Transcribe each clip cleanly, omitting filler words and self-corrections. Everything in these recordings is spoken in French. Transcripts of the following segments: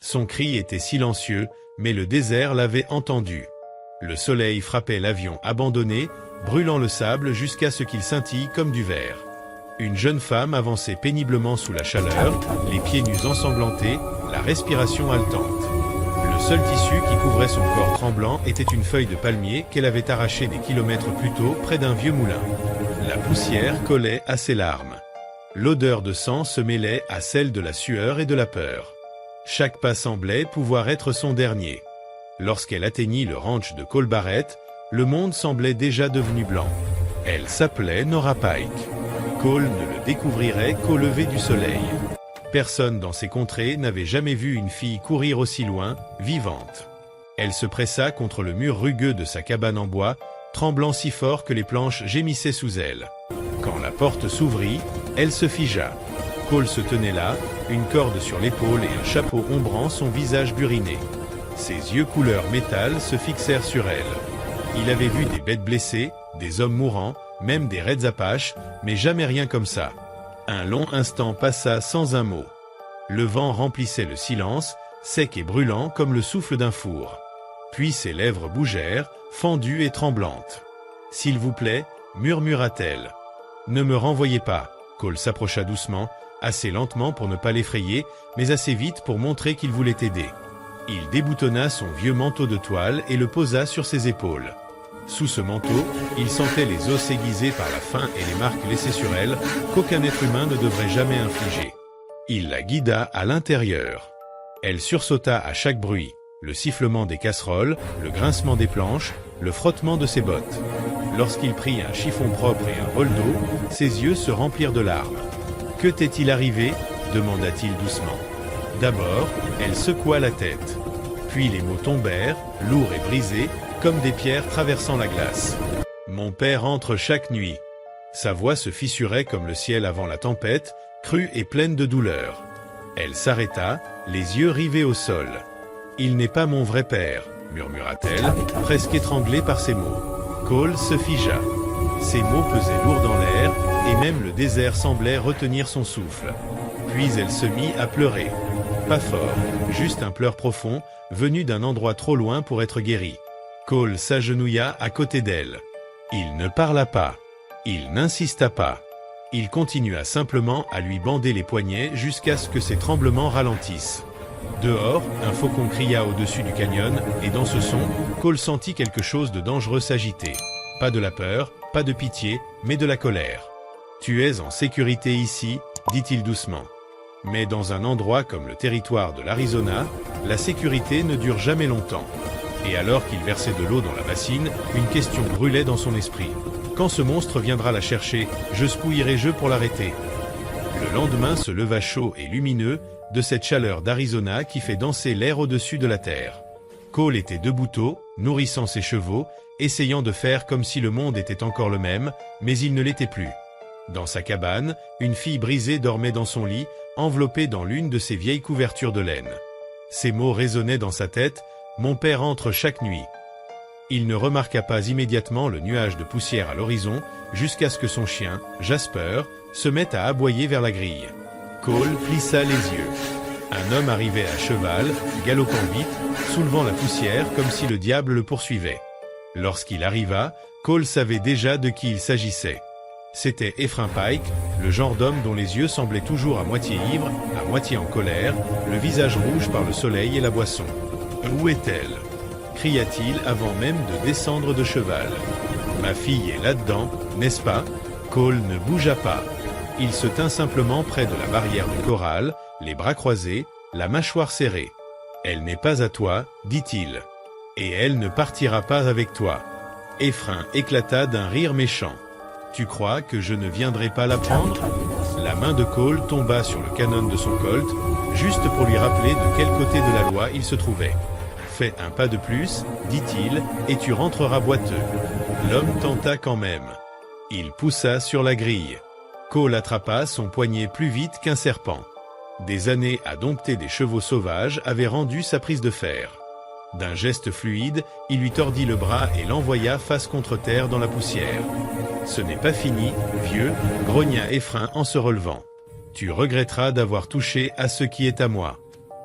Son cri était silencieux, mais le désert l'avait entendu. Le soleil frappait l'avion abandonné, brûlant le sable jusqu'à ce qu'il scintille comme du verre. Une jeune femme avançait péniblement sous la chaleur, les pieds nus ensanglantés, la respiration haletante. Le seul tissu qui couvrait son corps tremblant était une feuille de palmier qu'elle avait arrachée des kilomètres plus tôt près d'un vieux moulin. La poussière collait à ses larmes. L'odeur de sang se mêlait à celle de la sueur et de la peur. Chaque pas semblait pouvoir être son dernier. Lorsqu'elle atteignit le ranch de Cole Barrett, le monde semblait déjà devenu blanc. Elle s'appelait Nora Pike. Cole ne le découvrirait qu'au lever du soleil. Personne dans ces contrées n'avait jamais vu une fille courir aussi loin, vivante. Elle se pressa contre le mur rugueux de sa cabane en bois, tremblant si fort que les planches gémissaient sous elle. Quand la porte s'ouvrit, elle se figea. Cole se tenait là, une corde sur l'épaule et un chapeau ombrant son visage buriné. Ses yeux couleur métal se fixèrent sur elle. Il avait vu des bêtes blessées, des hommes mourants, même des raids apaches, mais jamais rien comme ça. Un long instant passa sans un mot. Le vent remplissait le silence, sec et brûlant comme le souffle d'un four. Puis ses lèvres bougèrent, fendues et tremblantes. « S'il vous plaît, murmura-t-elle. Ne me renvoyez pas. » Cole s'approcha doucement, assez lentement pour ne pas l'effrayer, mais assez vite pour montrer qu'il voulait aider. Il déboutonna son vieux manteau de toile et le posa sur ses épaules. Sous ce manteau, il sentait les os aiguisés par la faim et les marques laissées sur elle, qu'aucun être humain ne devrait jamais infliger. Il la guida à l'intérieur. Elle sursauta à chaque bruit, le sifflement des casseroles, le grincement des planches, le frottement de ses bottes. Lorsqu'il prit un chiffon propre et un bol d'eau, ses yeux se remplirent de larmes. « Que t'est-il arrivé » demanda-t-il doucement. D'abord, elle secoua la tête. Puis les mots tombèrent, lourds et brisés, comme des pierres traversant la glace. « Mon père entre chaque nuit. » Sa voix se fissurait comme le ciel avant la tempête, crue et pleine de douleur. Elle s'arrêta, les yeux rivés au sol. « Il n'est pas mon vrai père, » murmura-t-elle, presque étranglée par ces mots. Cole se figea. Ces mots pesaient lourd dans l'air, et même le désert semblait retenir son souffle. Puis elle se mit à pleurer. Pas fort, juste un pleur profond, venu d'un endroit trop loin pour être guéri. Cole s'agenouilla à côté d'elle. Il ne parla pas. Il n'insista pas. Il continua simplement à lui bander les poignets jusqu'à ce que ses tremblements ralentissent. Dehors, un faucon cria au-dessus du canyon, et dans ce son, Cole sentit quelque chose de dangereux s'agiter. Pas de la peur, pas de pitié, mais de la colère. « Tu es en sécurité ici » dit-il doucement. Mais dans un endroit comme le territoire de l'Arizona, la sécurité ne dure jamais longtemps. Et alors qu'il versait de l'eau dans la bassine, une question brûlait dans son esprit. Quand ce monstre viendra la chercher, je spouillerai-je pour l'arrêter? Le lendemain se leva chaud et lumineux, de cette chaleur d'Arizona qui fait danser l'air au-dessus de la terre. Cole était debout tôt, nourrissant ses chevaux, essayant de faire comme si le monde était encore le même, mais il ne l'était plus. Dans sa cabane, une fille brisée dormait dans son lit, enveloppée dans l'une de ses vieilles couvertures de laine. Ces mots résonnaient dans sa tête, « Mon père entre chaque nuit ». Il ne remarqua pas immédiatement le nuage de poussière à l'horizon, jusqu'à ce que son chien, Jasper, se mette à aboyer vers la grille. Cole plissa les yeux. Un homme arrivait à cheval, galopant vite, soulevant la poussière comme si le diable le poursuivait. Lorsqu'il arriva, Cole savait déjà de qui il s'agissait. C'était Ephraim Pike, le genre d'homme dont les yeux semblaient toujours à moitié ivres, à moitié en colère, le visage rouge par le soleil et la boisson. « Où est-elle » cria-t-il avant même de descendre de cheval. « Ma fille est là-dedans, n'est-ce pas ?» Cole ne bougea pas. Il se tint simplement près de la barrière de corral, les bras croisés, la mâchoire serrée. « Elle n'est pas à toi, dit-il. Et elle ne partira pas avec toi. » Ephraim éclata d'un rire méchant. « Tu crois que je ne viendrai pas la prendre ?» La main de Cole tomba sur le canon de son Colt, juste pour lui rappeler de quel côté de la loi il se trouvait. « Fais un pas de plus, dit-il, et tu rentreras boiteux. » L'homme tenta quand même. Il poussa sur la grille. Cole attrapa son poignet plus vite qu'un serpent. Des années à dompter des chevaux sauvages avaient rendu sa prise de fer. D'un geste fluide, il lui tordit le bras et l'envoya face contre terre dans la poussière. « Ce n'est pas fini, vieux, » grogna Ephraim en se relevant. « Tu regretteras d'avoir touché à ce qui est à moi. »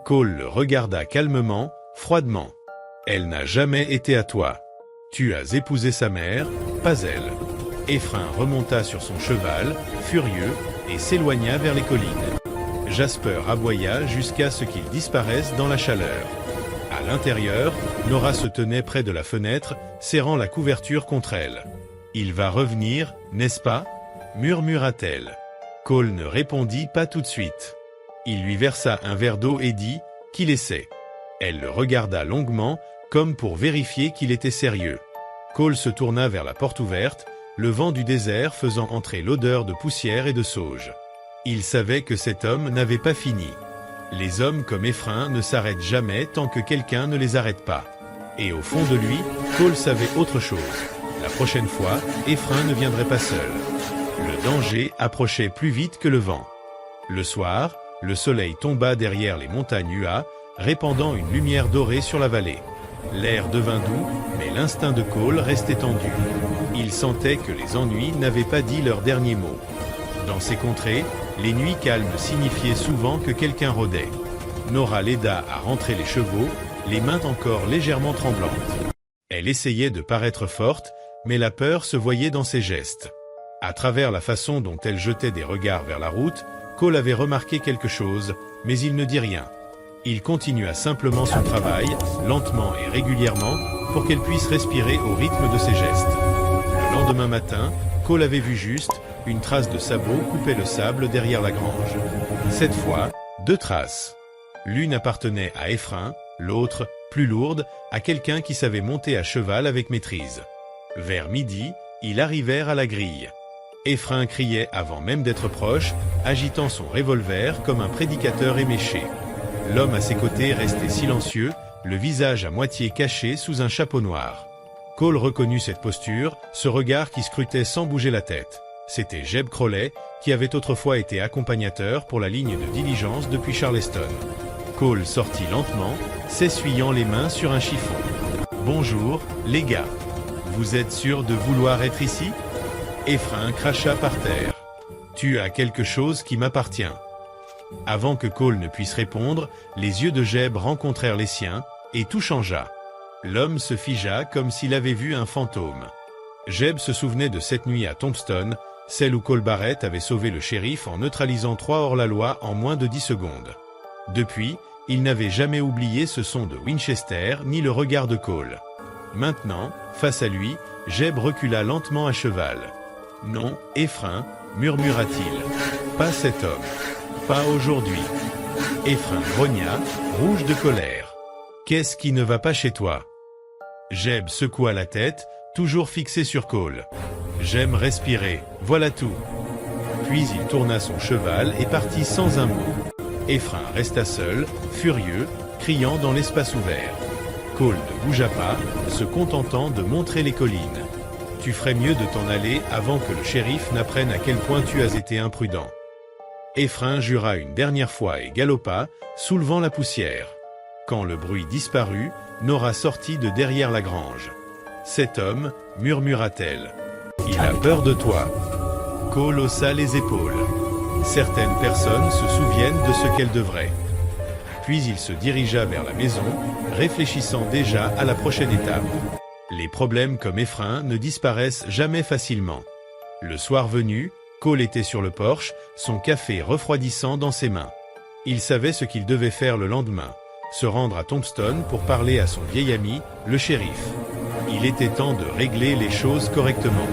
Cole le regarda calmement, froidement. Elle n'a jamais été à toi. Tu as épousé sa mère, pas elle. Ephraim remonta sur son cheval, furieux, et s'éloigna vers les collines. Jasper aboya jusqu'à ce qu'il disparaisse dans la chaleur. À l'intérieur, Nora se tenait près de la fenêtre, serrant la couverture contre elle. « Il va revenir, n'est-ce pas » murmura-t-elle. Cole ne répondit pas tout de suite. Il lui versa un verre d'eau et dit qu'il essaie. Elle le regarda longuement, comme pour vérifier qu'il était sérieux. Cole se tourna vers la porte ouverte, le vent du désert faisant entrer l'odeur de poussière et de sauge. Il savait que cet homme n'avait pas fini. Les hommes comme Ephraim ne s'arrêtent jamais tant que quelqu'un ne les arrête pas. Et au fond de lui, Cole savait autre chose. La prochaine fois, Ephraim ne viendrait pas seul. Le danger approchait plus vite que le vent. Le soir, le soleil tomba derrière les montagnes Ua, répandant une lumière dorée sur la vallée. L'air devint doux, mais l'instinct de Cole restait tendu. Il sentait que les ennuis n'avaient pas dit leur dernier mot. Dans ces contrées, les nuits calmes signifiaient souvent que quelqu'un rôdait. Nora l'aida à rentrer les chevaux, les mains encore légèrement tremblantes. Elle essayait de paraître forte, mais la peur se voyait dans ses gestes. À travers la façon dont elle jetait des regards vers la route, Cole avait remarqué quelque chose, mais il ne dit rien. Il continua simplement son travail, lentement et régulièrement, pour qu'elle puisse respirer au rythme de ses gestes. Le lendemain matin, Cole avait vu juste, une trace de sabot coupait le sable derrière la grange. Cette fois, 2 traces. L'une appartenait à Ephraim, l'autre, plus lourde, à quelqu'un qui savait monter à cheval avec maîtrise. Vers midi, ils arrivèrent à la grille. Ephraim criait avant même d'être proche, agitant son revolver comme un prédicateur éméché. L'homme à ses côtés restait silencieux, le visage à moitié caché sous un chapeau noir. Cole reconnut cette posture, ce regard qui scrutait sans bouger la tête. C'était Jeb Crowley, qui avait autrefois été accompagnateur pour la ligne de diligence depuis Charleston. Cole sortit lentement, s'essuyant les mains sur un chiffon. « Bonjour, les gars. Vous êtes sûrs de vouloir être ici » Ephraim cracha par terre. « Tu as quelque chose qui m'appartient. » Avant que Cole ne puisse répondre, les yeux de Jeb rencontrèrent les siens, et tout changea. L'homme se figea comme s'il avait vu un fantôme. Jeb se souvenait de cette nuit à Tombstone, celle où Cole Barrett avait sauvé le shérif en neutralisant 3 hors-la-loi en moins de 10 secondes. Depuis, il n'avait jamais oublié ce son de Winchester ni le regard de Cole. Maintenant, face à lui, Jeb recula lentement à cheval. « Non, Ephraim, murmura-t-il. Pas cet homme. Pas aujourd'hui. » Ephraim grogna, rouge de colère. « Qu'est-ce qui ne va pas chez toi ?» Jeb secoua la tête, toujours fixé sur Cole. « J'aime respirer, voilà tout. » Puis il tourna son cheval et partit sans un mot. Ephraim resta seul, furieux, criant dans l'espace ouvert. Cole ne bougea pas, se contentant de montrer les collines. « Tu ferais mieux de t'en aller avant que le shérif n'apprenne à quel point tu as été imprudent. » Ephraim jura une dernière fois et galopa, soulevant la poussière. Quand le bruit disparut, Nora sortit de derrière la grange. « Cet homme, murmura-t-elle. Il a peur de toi. » Cole haussa les épaules. Certaines personnes se souviennent de ce qu'elles devraient. Puis il se dirigea vers la maison, réfléchissant déjà à la prochaine étape. Les problèmes comme Ephraim ne disparaissent jamais facilement. Le soir venu, Cole était sur le porche, son café refroidissant dans ses mains. Il savait ce qu'il devait faire le lendemain, se rendre à Tombstone pour parler à son vieil ami, le shérif. Il était temps de régler les choses correctement.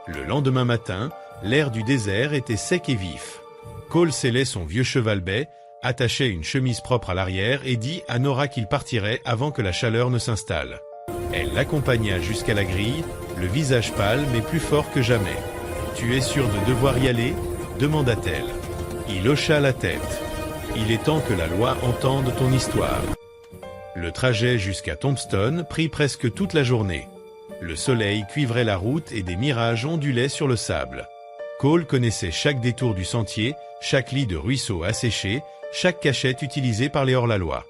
Le lendemain matin, l'air du désert était sec et vif. Cole sellait son vieux cheval bai, attachait une chemise propre à l'arrière et dit à Nora qu'il partirait avant que la chaleur ne s'installe. Elle l'accompagna jusqu'à la grille, le visage pâle mais plus fort que jamais. « Tu es sûr de devoir y aller ?» demanda-t-elle. Il hocha la tête. « Il est temps que la loi entende ton histoire. » Le trajet jusqu'à Tombstone prit presque toute la journée. Le soleil cuivrait la route et des mirages ondulaient sur le sable. Cole connaissait chaque détour du sentier, chaque lit de ruisseau asséché, chaque cachette utilisée par les hors-la-loi.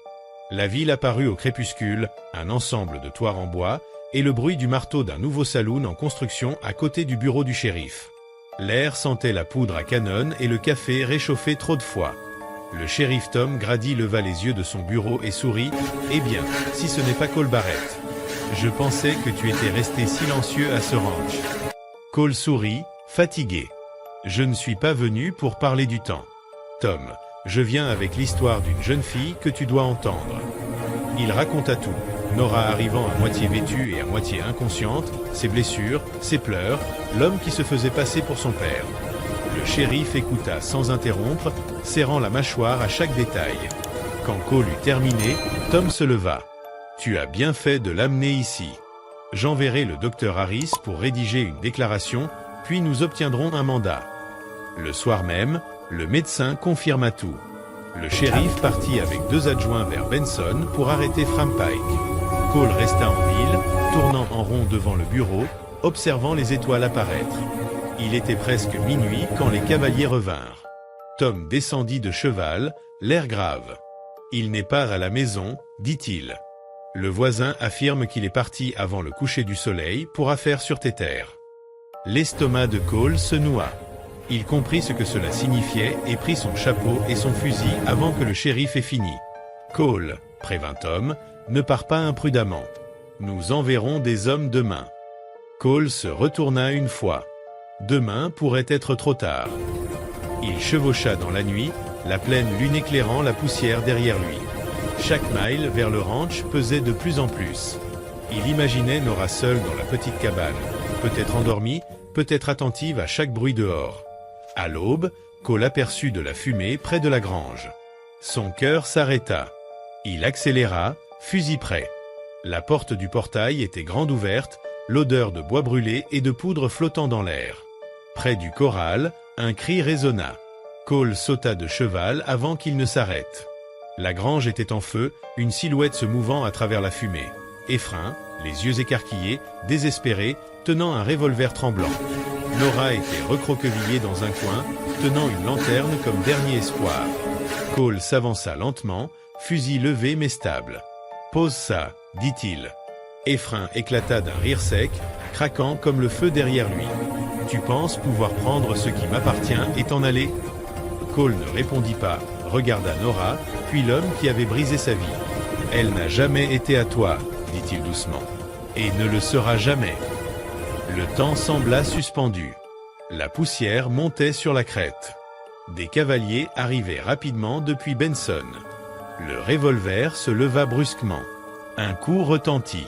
La ville apparut au crépuscule, un ensemble de toits en bois, et le bruit du marteau d'un nouveau saloon en construction à côté du bureau du shérif. L'air sentait la poudre à canon et le café réchauffé trop de fois. Le shérif Tom Grady leva les yeux de son bureau et sourit. « Eh bien, si ce n'est pas Cole Barrett. Je pensais que tu étais resté silencieux à ce ranch. » Cole sourit, fatigué. « Je ne suis pas venu pour parler du temps. Tom, je viens avec l'histoire d'une jeune fille que tu dois entendre. » Il raconta tout. Nora arrivant à moitié vêtue et à moitié inconsciente, ses blessures, ses pleurs, l'homme qui se faisait passer pour son père. Le shérif écouta sans interrompre, serrant la mâchoire à chaque détail. Quand Cole eut terminé, Tom se leva. « Tu as bien fait de l'amener ici. J'enverrai le docteur Harris pour rédiger une déclaration, puis nous obtiendrons un mandat. » Le soir même, le médecin confirma tout. Le shérif partit avec 2 adjoints vers Benson pour arrêter Frank Pike. Cole resta en ville, tournant en rond devant le bureau, observant les étoiles apparaître. Il était presque minuit quand les cavaliers revinrent. Tom descendit de cheval, l'air grave. « Il n'est pas à la maison, dit-il. Le voisin affirme qu'il est parti avant le coucher du soleil pour affaires sur tes terres. » L'estomac de Cole se noua. Il comprit ce que cela signifiait et prit son chapeau et son fusil avant que le shérif ait fini. « Cole, prévint Tom, ne pars pas imprudemment. Nous enverrons des hommes demain. » Cole se retourna une fois. Demain pourrait être trop tard. Il chevaucha dans la nuit, la pleine lune éclairant la poussière derrière lui. Chaque mile vers le ranch pesait de plus en plus. Il imaginait Nora seule dans la petite cabane, peut-être endormie, peut-être attentive à chaque bruit dehors. À l'aube, Cole aperçut de la fumée près de la grange. Son cœur s'arrêta. Il accéléra, fusil prêt. La porte du portail était grande ouverte, l'odeur de bois brûlé et de poudre flottant dans l'air. Près du corral, un cri résonna. Cole sauta de cheval avant qu'il ne s'arrête. La grange était en feu, une silhouette se mouvant à travers la fumée. Effrein, les yeux écarquillés, désespéré, tenant un revolver tremblant. Nora était recroquevillée dans un coin, tenant une lanterne comme dernier espoir. Cole s'avança lentement, fusil levé mais stable. « Pose ça, dit-il. » Effrein éclata d'un rire sec, craquant comme le feu derrière lui. « Tu penses pouvoir prendre ce qui m'appartient et t'en aller ?» Cole ne répondit pas, regarda Nora, puis l'homme qui avait brisé sa vie. « Elle n'a jamais été à toi, » dit-il doucement. « Et ne le sera jamais. » Le temps sembla suspendu. La poussière montait sur la crête. Des cavaliers arrivaient rapidement depuis Benson. Le revolver se leva brusquement. Un coup retentit.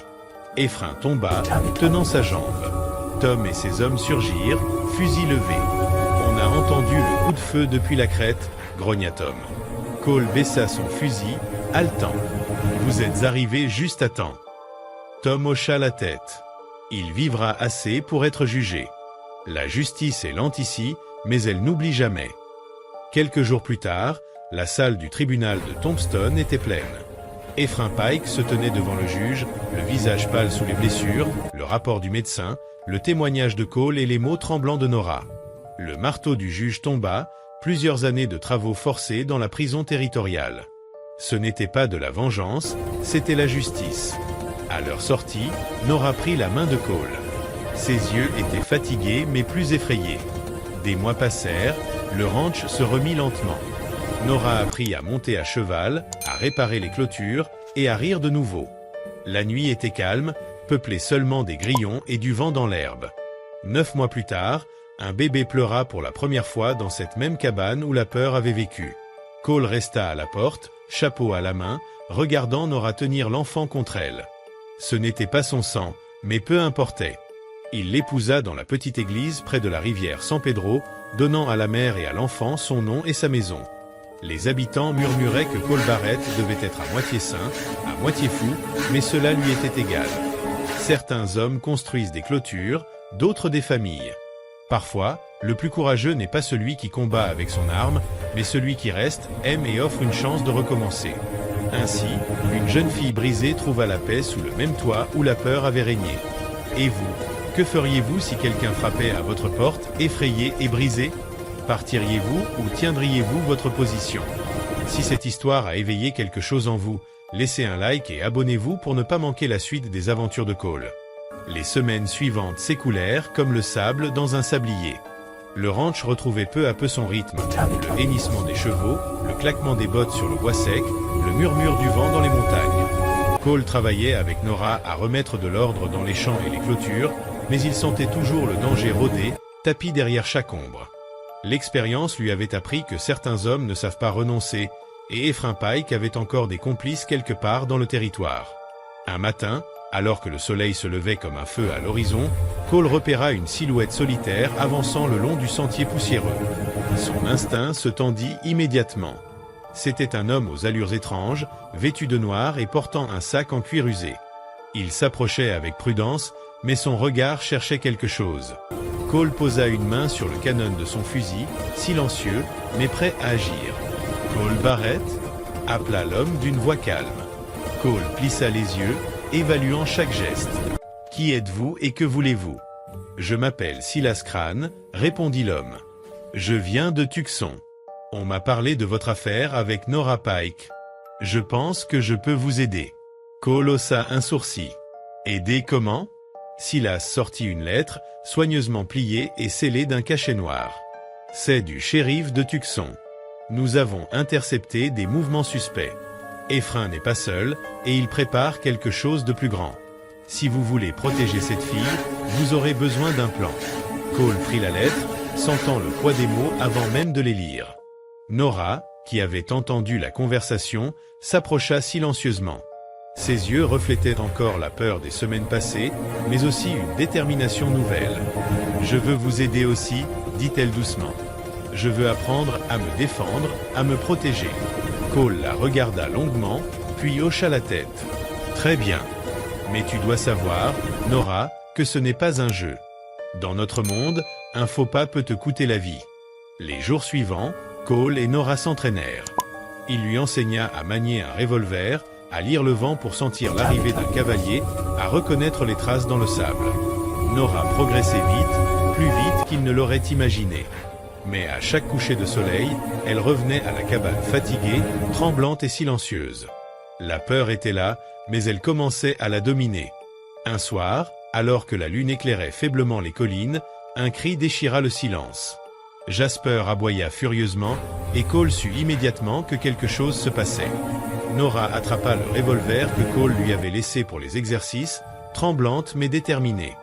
Effrein tomba, tenant sa jambe. Tom et ses hommes surgirent, fusil levé. « On a entendu le coup de feu depuis la crête, » grogna Tom. Cole baissa son fusil, haletant. « Vous êtes arrivés juste à temps. » Tom hocha la tête. Il vivra assez pour être jugé. La justice est lente ici, mais elle n'oublie jamais. Quelques jours plus tard, la salle du tribunal de Tombstone était pleine. Ephraim Pike se tenait devant le juge, le visage pâle sous les blessures, le rapport du médecin, le témoignage de Cole et les mots tremblants de Nora. Le marteau du juge tomba, plusieurs années de travaux forcés dans la prison territoriale. Ce n'était pas de la vengeance, c'était la justice. À leur sortie, Nora prit la main de Cole. Ses yeux étaient fatigués mais plus effrayés. Des mois passèrent, le ranch se remit lentement. Nora apprit à monter à cheval, à réparer les clôtures et à rire de nouveau. La nuit était calme, peuplée seulement des grillons et du vent dans l'herbe. 9 mois plus tard, un bébé pleura pour la première fois dans cette même cabane où la peur avait vécu. Cole resta à la porte, chapeau à la main, regardant Nora tenir l'enfant contre elle. Ce n'était pas son sang, mais peu importait. Il l'épousa dans la petite église près de la rivière San Pedro, donnant à la mère et à l'enfant son nom et sa maison. Les habitants murmuraient que Cole Barrett devait être à moitié saint, à moitié fou, mais cela lui était égal. Certains hommes construisent des clôtures, d'autres des familles. Parfois, le plus courageux n'est pas celui qui combat avec son arme, mais celui qui reste, aime et offre une chance de recommencer. Ainsi, une jeune fille brisée trouva la paix sous le même toit où la peur avait régné. Et vous, que feriez-vous si quelqu'un frappait à votre porte, effrayé et brisé ? Partiriez-vous ou tiendriez-vous votre position ? Si cette histoire a éveillé quelque chose en vous, laissez un like et abonnez-vous pour ne pas manquer la suite des aventures de Cole. Les semaines suivantes s'écoulèrent comme le sable dans un sablier. Le ranch retrouvait peu à peu son rythme, le hennissement des chevaux, le claquement des bottes sur le bois sec, le murmure du vent dans les montagnes. Cole travaillait avec Nora à remettre de l'ordre dans les champs et les clôtures, mais il sentait toujours le danger rôder, tapi derrière chaque ombre. L'expérience lui avait appris que certains hommes ne savent pas renoncer, et Ephraim Pike avait encore des complices quelque part dans le territoire. Un matin, alors que le soleil se levait comme un feu à l'horizon, Cole repéra une silhouette solitaire avançant le long du sentier poussiéreux. Son instinct se tendit immédiatement. C'était un homme aux allures étranges, vêtu de noir et portant un sac en cuir usé. Il s'approchait avec prudence, mais son regard cherchait quelque chose. Cole posa une main sur le canon de son fusil, silencieux, mais prêt à agir. « Cole Barrett ?» appela l'homme d'une voix calme. Cole plissa les yeux, évaluant chaque geste. « Qui êtes-vous et que voulez-vous ?»« Je m'appelle Silas Crane », répondit l'homme. « Je viens de Tucson. On m'a parlé de votre affaire avec Nora Pike. Je pense que je peux vous aider. » Cole haussa un sourcil. « Aider comment ?» Silas sortit une lettre, soigneusement pliée et scellée d'un cachet noir. « C'est du shérif de Tucson. Nous avons intercepté des mouvements suspects. Ephraim n'est pas seul, et il prépare quelque chose de plus grand. Si vous voulez protéger cette fille, vous aurez besoin d'un plan. » Cole prit la lettre, sentant le poids des mots avant même de les lire. Nora, qui avait entendu la conversation, s'approcha silencieusement. Ses yeux reflétaient encore la peur des semaines passées, mais aussi une détermination nouvelle. « Je veux vous aider aussi, » dit-elle doucement. « Je veux apprendre à me défendre, à me protéger. » Cole la regarda longuement, puis hocha la tête. « Très bien. Mais tu dois savoir, Nora, que ce n'est pas un jeu. Dans notre monde, un faux pas peut te coûter la vie. » Les jours suivants, Cole et Nora s'entraînèrent. Il lui enseigna à manier un revolver, à lire le vent pour sentir l'arrivée d'un cavalier, à reconnaître les traces dans le sable. Nora progressait vite, plus vite qu'il ne l'aurait imaginé. Mais à chaque coucher de soleil, elle revenait à la cabane fatiguée, tremblante et silencieuse. La peur était là, mais elle commençait à la dominer. Un soir, alors que la lune éclairait faiblement les collines, un cri déchira le silence. Jasper aboya furieusement, et Cole sut immédiatement que quelque chose se passait. Nora attrapa le revolver que Cole lui avait laissé pour les exercices, tremblante mais déterminée.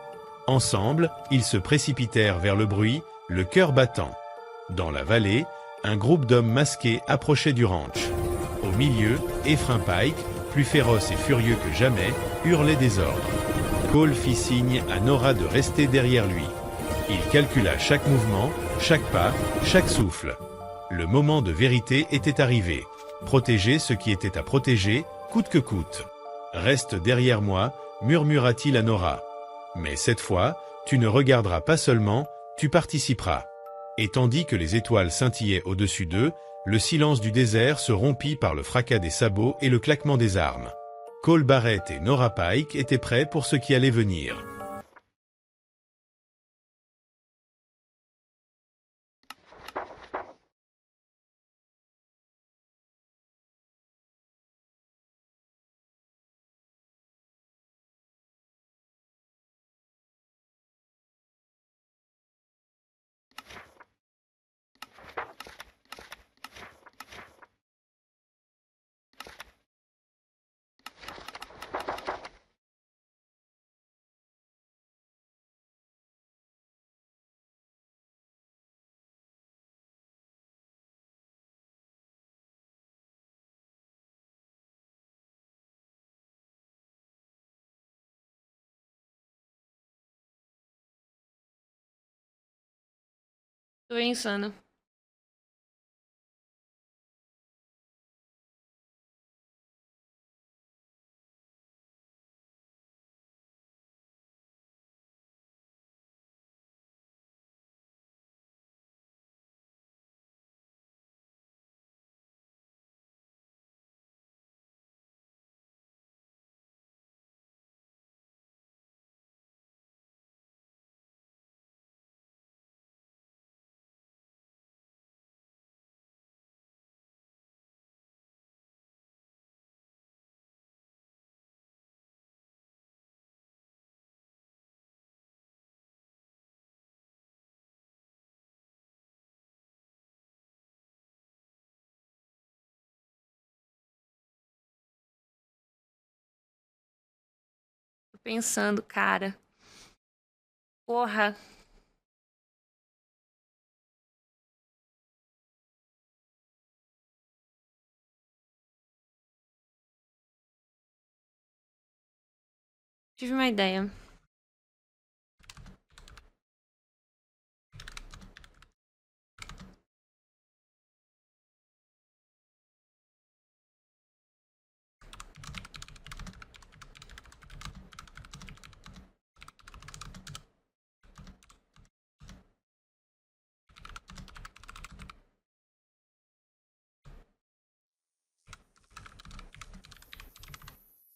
Ensemble, ils se précipitèrent vers le bruit, le cœur battant. Dans la vallée, un groupe d'hommes masqués approchait du ranch. Au milieu, Ephraim Pike, plus féroce et furieux que jamais, hurlait des ordres. Cole fit signe à Nora de rester derrière lui. Il calcula chaque mouvement, chaque pas, chaque souffle. Le moment de vérité était arrivé. Protéger ce qui était à protéger, coûte que coûte. « Reste derrière moi », murmura-t-il à Nora. « Mais cette fois, tu ne regarderas pas seulement, tu participeras. » Et tandis que les étoiles scintillaient au-dessus d'eux, le silence du désert se rompit par le fracas des sabots et le claquement des armes. Cole Barrett et Nora Pike étaient prêts pour ce qui allait venir. Tô insano. pensando, cara. Porra. Tive uma ideia.